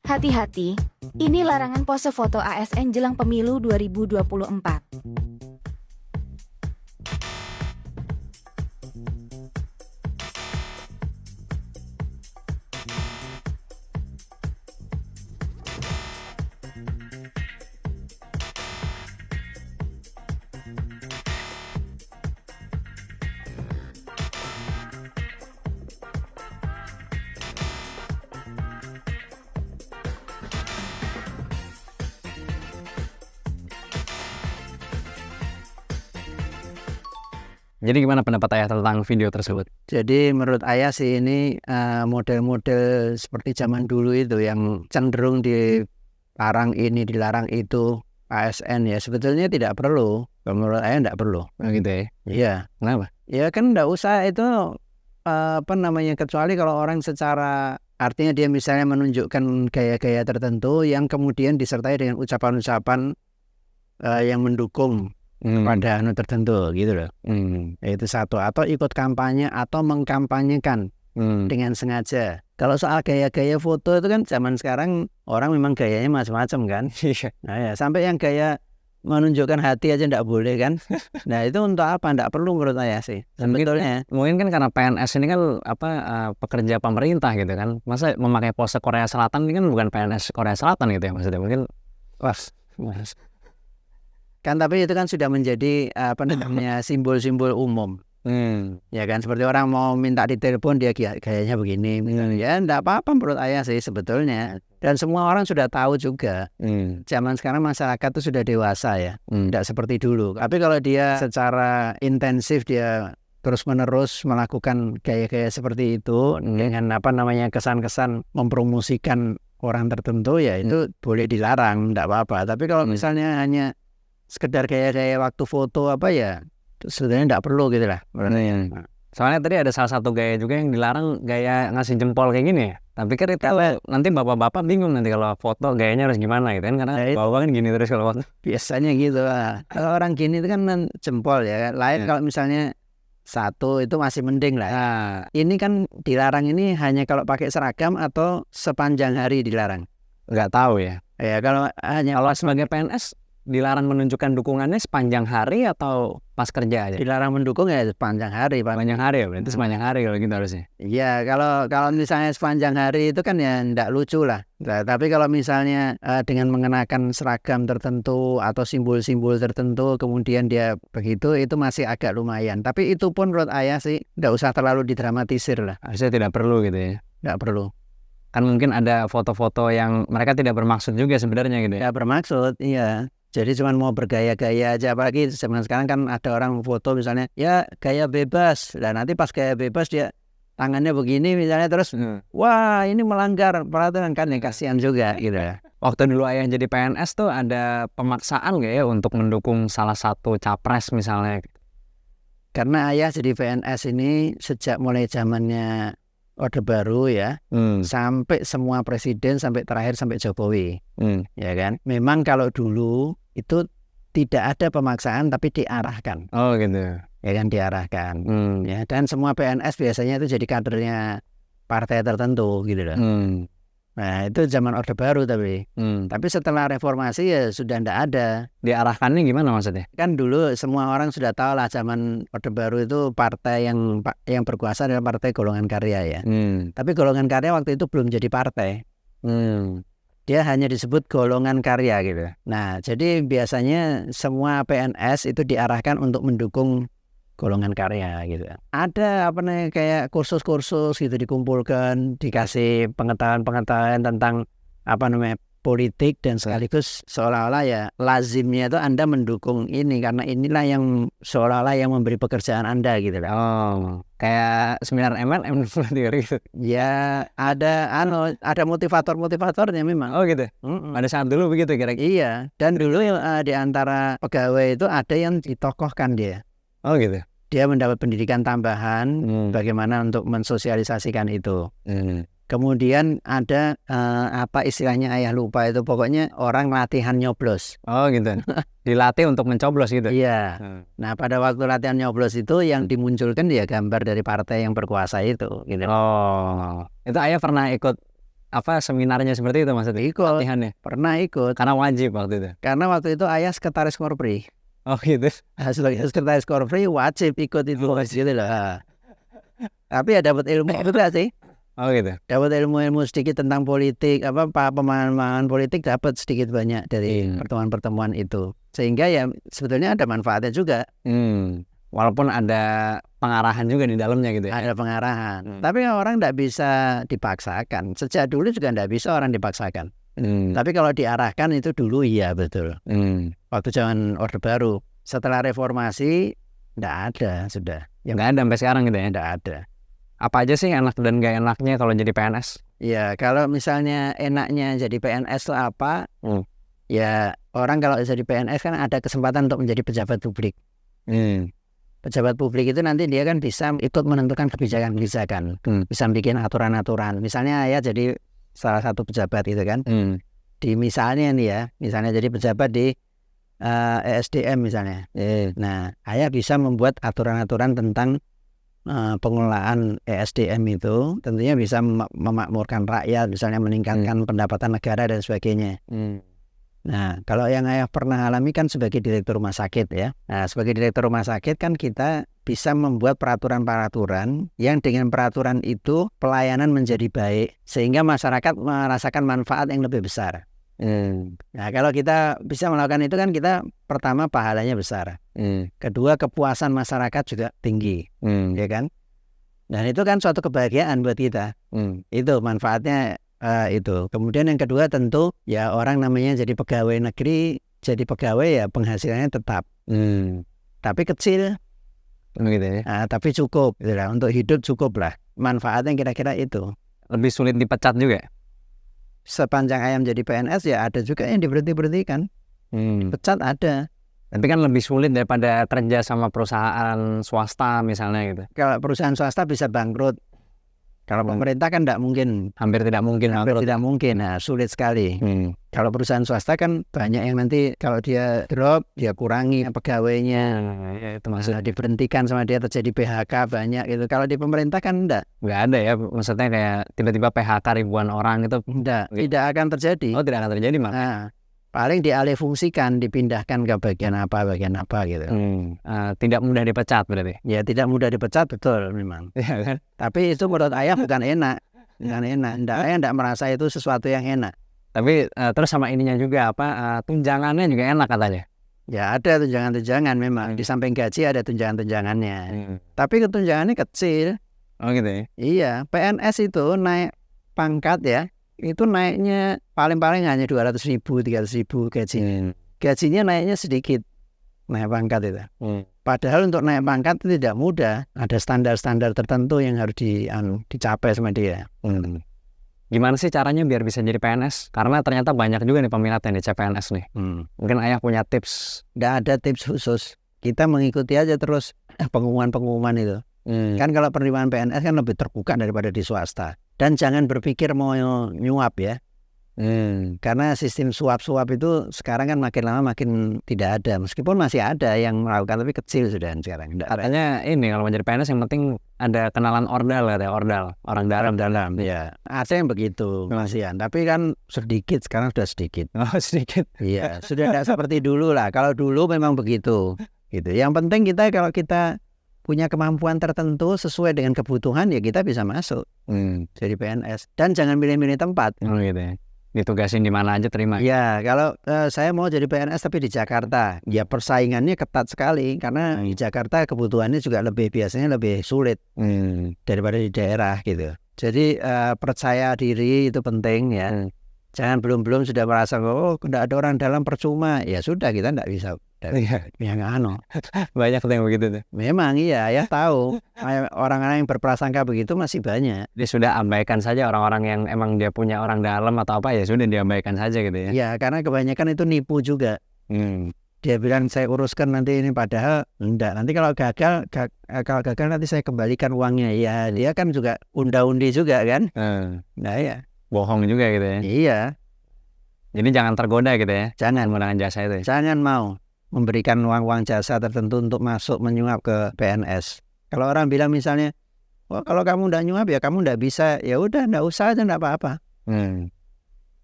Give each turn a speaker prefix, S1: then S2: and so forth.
S1: Hati-hati, ini larangan pose foto ASN jelang pemilu 2024.
S2: Jadi gimana pendapat Ayah tentang video tersebut?
S3: Jadi menurut Ayah sih ini model-model seperti zaman dulu itu yang cenderung dilarang ini, dilarang itu ASN ya sebetulnya tidak perlu. Kalau menurut Ayah tidak perlu.
S2: Gitu ya?
S3: Iya.
S2: Kenapa?
S3: Ya kan tidak usah itu kecuali kalau orang secara artinya dia misalnya menunjukkan gaya-gaya tertentu yang kemudian disertai dengan ucapan-ucapan yang mendukung pada tertentu gitu loh. Itu satu, atau ikut kampanye atau mengkampanyekan dengan sengaja. Kalau soal gaya-gaya foto itu kan zaman sekarang orang memang gayanya macam-macam kan. Nah ya sampai yang gaya menunjukkan hati aja tidak boleh kan. Nah itu untuk apa? Tidak perlu menurut saya sih sebetulnya.
S2: Mungkin kan karena PNS ini kan pekerja pemerintah gitu kan. Masa memakai pose Korea Selatan ini kan bukan PNS Korea Selatan gitu ya maksudnya. Mungkin
S3: Mas. Kan tapi itu kan sudah menjadi simbol-simbol umum. Ya kan seperti orang mau minta ditelepon dia gayanya begini. Ya enggak apa-apa menurut Ayah sih sebetulnya. Dan semua orang sudah tahu juga. Zaman sekarang masyarakat itu sudah dewasa ya. Tidak seperti dulu. Tapi kalau dia secara intensif dia terus-menerus melakukan gaya-gaya seperti itu dengan kesan-kesan mempromosikan orang tertentu ya itu boleh dilarang, enggak apa-apa. Tapi kalau misalnya hanya sekedar gaya-gaya waktu foto sebenarnya tidak perlu gitu lah.
S2: Soalnya tadi ada salah satu gaya juga yang dilarang, gaya ngasih jempol kayak gini ya. Tapi kan itu nanti bapak-bapak bingung nanti kalau foto gayanya harus gimana gitu kan, karena bapak kan gini terus kalau foto.
S3: Biasanya gitu lah. Kalau orang gini itu kan jempol ya. Lain kalau misalnya satu itu masih mending lah. Nah, ini kan dilarang ini hanya kalau pakai seragam atau sepanjang hari dilarang.
S2: Nggak tahu ya.
S3: Ya kalau hanya
S2: sebagai PNS dilarang menunjukkan dukungannya sepanjang hari atau pas kerja aja?
S3: Dilarang mendukung ya sepanjang hari.
S2: Sepanjang hari ya, berarti sepanjang hari kalau gitu harusnya.
S3: Iya, kalau misalnya sepanjang hari itu kan ya enggak lucu lah. Nah, tapi kalau misalnya dengan mengenakan seragam tertentu atau simbol-simbol tertentu kemudian dia begitu, itu masih agak lumayan. Tapi itu pun menurut Ayah sih enggak usah terlalu didramatisir lah.
S2: Harusnya tidak perlu gitu ya?
S3: Enggak perlu.
S2: Kan mungkin ada foto-foto yang mereka tidak bermaksud juga sebenarnya gitu ya?
S3: Tidak bermaksud, iya. Jadi cuma mau bergaya-gaya aja, apalagi zaman sekarang kan ada orang foto misalnya ya gaya bebas. Nah nanti pas gaya bebas dia tangannya begini misalnya terus wah ini melanggar peraturan kan ya kasihan juga gitu ya.
S2: Waktu dulu Ayah jadi PNS tuh ada pemaksaan gak ya untuk mendukung salah satu capres misalnya?
S3: Karena Ayah jadi PNS ini sejak mulai zamannya Orde Baru ya, sampai semua presiden sampai terakhir sampai Jokowi, ya kan. Memang kalau dulu itu tidak ada pemaksaan tapi diarahkan.
S2: Oh gitu.
S3: Ya kan diarahkan. Ya dan semua PNS biasanya itu jadi kadernya partai tertentu gitu loh. Nah itu zaman Orde Baru tapi setelah reformasi ya sudah tidak ada.
S2: Diarahkannya gimana maksudnya?
S3: Kan dulu semua orang sudah tahu lah zaman Orde Baru itu partai yang berkuasa adalah Partai Golongan Karya ya. Tapi Golongan Karya waktu itu belum jadi partai. Dia hanya disebut golongan karya gitu. Nah jadi biasanya semua PNS itu diarahkan untuk mendukung golongan karya gitu. Ada kayak kursus-kursus gitu dikumpulkan, dikasih pengetahuan-pengetahuan tentang politik dan sekaligus seolah-olah ya lazimnya itu Anda mendukung ini karena inilah yang seolah-olah yang memberi pekerjaan Anda gitu lah.
S2: Oh, kayak seminar MLM gitu.
S3: Ya ada motivatornya memang.
S2: Oh gitu. Pada saat dulu begitu kira-kira.
S3: Iya, dan dulu di antara pegawai itu ada yang ditokohkan dia.
S2: Oh gitu.
S3: Dia mendapat pendidikan tambahan bagaimana untuk mensosialisasikan itu. Kemudian ada istilahnya Ayah lupa itu, pokoknya orang latihan nyoblos.
S2: Oh gitu. Dilatih untuk mencoblos gitu.
S3: Iya. Nah pada waktu latihan nyoblos itu yang dimunculkan ya gambar dari partai yang berkuasa itu gitu.
S2: Oh. Itu Ayah pernah ikut apa seminarnya seperti itu maksudnya?
S3: Ikut.
S2: Latihannya.
S3: Pernah ikut.
S2: Karena wajib waktu itu.
S3: Karena waktu itu ayah sekretaris Korpri.
S2: Oh gitu.
S3: Sebagai sekretaris Korpri wajib ikut itu gitu loh. Tapi ya dapat ilmu juga sih.
S2: Oh gitu.
S3: Dapat ilmu-ilmu sedikit tentang politik, pemahaman politik dapat sedikit banyak dari pertemuan-pertemuan itu. Sehingga ya sebetulnya ada manfaatnya juga.
S2: Walaupun ada pengarahan juga di dalamnya gitu ya.
S3: Ada pengarahan. Tapi orang tidak bisa dipaksakan. Sejak dulu juga tidak bisa orang dipaksakan. Tapi kalau diarahkan itu dulu iya betul. Waktu zaman Orde Baru. Setelah reformasi tidak ada sudah.
S2: Ya nggak ada sampai sekarang gitu ya.
S3: Tidak ada.
S2: Apa aja sih enak dan gak enaknya kalau jadi PNS?
S3: Ya kalau misalnya enaknya jadi PNS itu apa? Ya orang kalau jadi PNS kan ada kesempatan untuk menjadi pejabat publik. Pejabat publik itu nanti dia kan bisa ikut menentukan kebijakan-kebijakan, bisa bikin aturan-aturan. Misalnya ayah jadi salah satu pejabat itu kan, di misalnya nih ya, misalnya jadi pejabat di ESDM misalnya. Nah, ayah bisa membuat aturan-aturan tentang pengelolaan ESDM itu, tentunya bisa memakmurkan rakyat, misalnya meningkatkan pendapatan negara dan sebagainya. Nah, kalau yang ayah pernah alami kan sebagai direktur rumah sakit ya. Nah, sebagai direktur rumah sakit kan kita bisa membuat peraturan-peraturan yang dengan peraturan itu pelayanan menjadi baik sehingga masyarakat merasakan manfaat yang lebih besar. Nah, kalau kita bisa melakukan itu kan kita pertama pahalanya besar. Kedua kepuasan masyarakat juga tinggi, ya kan? Dan itu kan suatu kebahagiaan buat kita. Itu manfaatnya. Itu. Kemudian yang kedua tentu ya orang namanya jadi pegawai negeri, jadi pegawai ya penghasilannya tetap, tapi kecil,
S2: gitu ya.
S3: tapi cukup, gitu lah. Untuk hidup cukup lah. Manfaatnya kira-kira itu.
S2: Lebih sulit dipecat juga.
S3: Sepanjang ayam jadi PNS ya ada juga yang diberhentikan, pecat ada.
S2: Tapi kan lebih sulit daripada kerja sama perusahaan swasta misalnya gitu.
S3: Kalau perusahaan swasta bisa bangkrut. Kalau pemerintah kan tidak mungkin,
S2: hampir tidak mungkin.
S3: Nah, sulit sekali. Kalau perusahaan swasta kan banyak yang nanti kalau dia drop, dia kurangi pegawainya,
S2: ya, itu maksudnya
S3: diberhentikan sama dia, terjadi PHK banyak gitu. Kalau di pemerintah kan nggak
S2: ada ya, maksudnya kayak tiba-tiba PHK ribuan orang itu
S3: tidak akan terjadi.
S2: Oh, tidak akan terjadi malah.
S3: Nah, paling dialih fungsikan, dipindahkan ke bagian apa gitu.
S2: Tidak mudah dipecat berarti.
S3: Ya tidak mudah dipecat betul memang.
S2: Ya kan?
S3: Tapi itu menurut ayah bukan enak. Ayah tidak merasa itu sesuatu yang enak.
S2: Tapi terus sama ininya juga tunjangannya juga enak katanya.
S3: Ya ada tunjangan-tunjangan memang. Di samping gaji ada tunjangan-tunjangannya. Tapi tunjangannya kecil.
S2: Oh gitu ya?
S3: Iya, PNS itu naik pangkat ya. Itu naiknya paling-paling hanya 200.000, 300.000 gaji. Gajinya naiknya sedikit, naik pangkat itu. Padahal untuk naik pangkat itu tidak mudah. Ada standar-standar tertentu yang harus dicapai sama dia.
S2: Gimana sih caranya biar bisa jadi PNS? Karena ternyata banyak juga nih peminat yang di CPNS nih. Mungkin ayah punya tips.
S3: Tidak ada tips khusus. Kita mengikuti aja terus pengumuman-pengumuman itu. Kan kalau penerimaan PNS kan lebih terbuka daripada di swasta. Dan jangan berpikir mau nyuap ya. Karena sistem suap-suap itu sekarang kan makin lama makin tidak ada. Meskipun masih ada yang melakukan tapi kecil sudah sekarang.
S2: Katanya ini kalau menjadi PNS yang penting ada kenalan ordal ya, orang dalam.
S3: Ya, ada yang begitu kemasian. Tapi kan sedikit, sekarang sudah sedikit.
S2: Oh sedikit.
S3: Iya, sudah tidak seperti dulu lah. Kalau dulu memang begitu. Gitu. Yang penting kalau kita punya kemampuan tertentu sesuai dengan kebutuhan ya kita bisa masuk jadi PNS. Dan jangan milih-milih tempat.
S2: Oh gitu ya. Ditugasin di mana aja terima.
S3: Ya, kalau saya mau jadi PNS tapi di Jakarta, ya persaingannya ketat sekali karena di Jakarta kebutuhannya juga biasanya lebih sulit daripada di daerah gitu. Jadi percaya diri itu penting ya. Jangan belum sudah merasa tidak ada orang dalam percuma. Ya sudah kita tidak bisa. Ya
S2: banyak yang begitu tuh.
S3: Memang iya ya tahu orang-orang yang berprasangka begitu masih banyak.
S2: Dia sudah abaikan saja orang-orang yang emang dia punya orang dalam atau apa ya sudah diabaikan saja gitu ya.
S3: Ya karena kebanyakan itu nipu juga. Dia bilang saya uruskan nanti ini padahal enggak. Nanti kalau gagal nanti saya kembalikan uangnya. Ya dia kan juga unda-undi juga kan. Nah ya.
S2: Bohong juga gitu ya.
S3: Iya.
S2: Jadi jangan tergoda gitu ya.
S3: Jangan
S2: menggunakan jasa itu.
S3: Jangan mau memberikan uang jasa tertentu untuk masuk menyuap ke PNS. Kalau orang bilang misalnya, kalau kamu tidak nyuap ya kamu tidak bisa, ya udah tidak usah aja tidak apa-apa.
S2: Hmm.